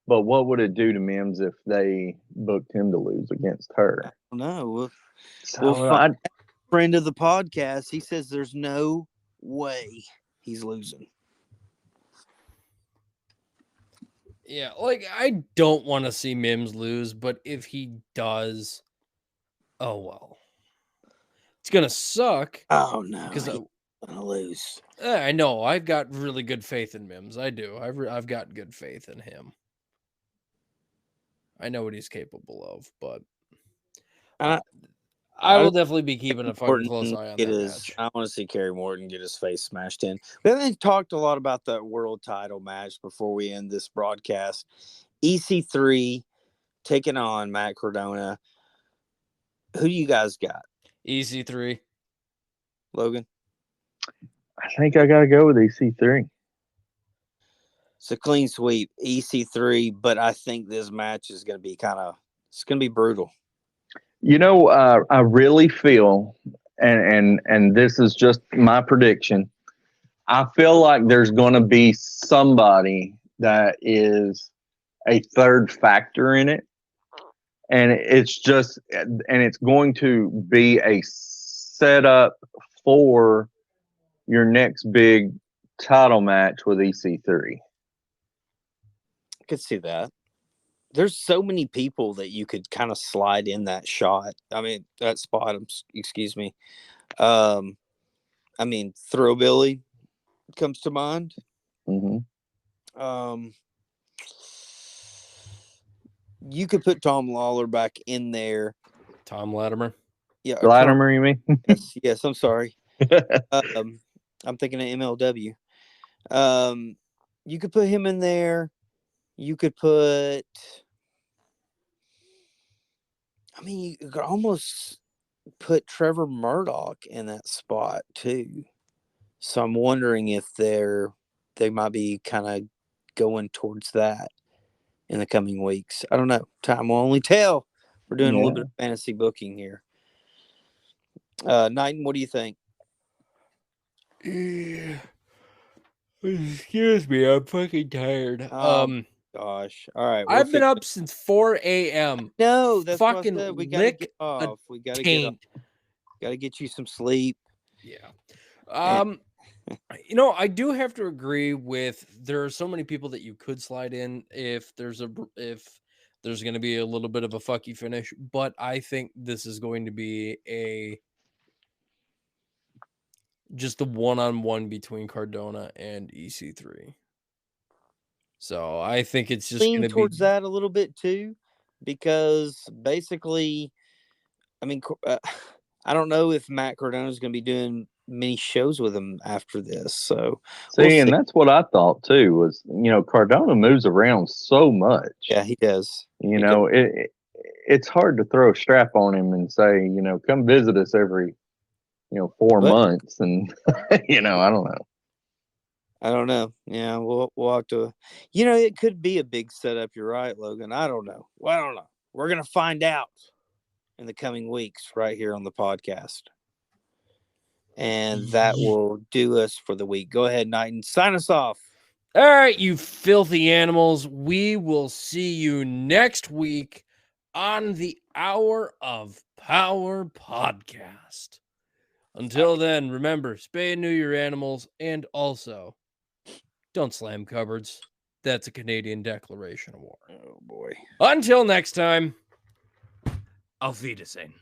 But what would it do to Mims if they booked him to lose against her? I don't know. So Friend of the podcast, he says there's no way he's losing. Yeah, like, I don't want to see Mims lose, but if he does, oh well. It's gonna suck. Oh no, because he's gonna lose. I know. I've got really good faith in Mims. I do. I've got good faith in him. I know what he's capable of, but I will definitely be keeping a fucking close eye on that match. I want to see Kerry Morton get his face smashed in. We haven't talked a lot about that world title match before we end this broadcast. EC3 taking on Matt Cardona. Who do you guys got? EC3. Logan? I think I got to go with EC3. So clean sweep, EC3, but I think this match is going to be it's going to be brutal. You know, I really feel, and this is just my prediction. I feel like there's going to be somebody that is a third factor in it, and it's going to be a setup for your next big title match with EC3. I could see that. There's so many people that you could kind of slide in that shot. I mean, that spot. Excuse me. I mean, Throwbilly comes to mind. Mm-hmm. You could put Tom Lawler back in there. Tom Latimer. Yeah, Latimer, you mean? yes. I'm sorry. I'm thinking of MLW. You could put him in there. You could put. I mean, you could almost put Trevor Murdoch in that spot too. So I'm wondering if they might be kind of going towards that in the coming weeks. I don't know. Time will only tell. We're doing a little bit of fantasy booking here. Knighton, what do you think? Excuse me, I'm fucking tired. Gosh. All right. I've been up since 4 a.m. No, that's fucking what I said. We gotta get off. We gotta get off. Gotta get you some sleep. Yeah. You know, I do have to agree with there are so many people that you could slide in if there's going to be a little bit of a fucky finish, but I think this is going to be just the one-on-one between Cardona and EC3. So I think it's just going to be towards that a little bit too, because basically, I mean, I don't know if Matt Cardona is going to be doing many shows with him after this. So and that's what I thought too. Was Cardona moves around so much. Yeah, he does. It's hard to throw a strap on him and say, come visit us every 4 months, and I don't know. I don't know. Yeah, we'll have to. It could be a big setup. You're right, Logan. I don't know. Well, I don't know. We're gonna find out in the coming weeks, right here on the podcast, and that will do us for the week. Go ahead, Knighton. Sign us off. All right, you filthy animals. We will see you next week on the Hour of Power podcast. Until then, remember, spay and neuter your animals, and also don't slam cupboards. That's a Canadian declaration of war. Oh, boy. Until next time, auf Wiedersehen.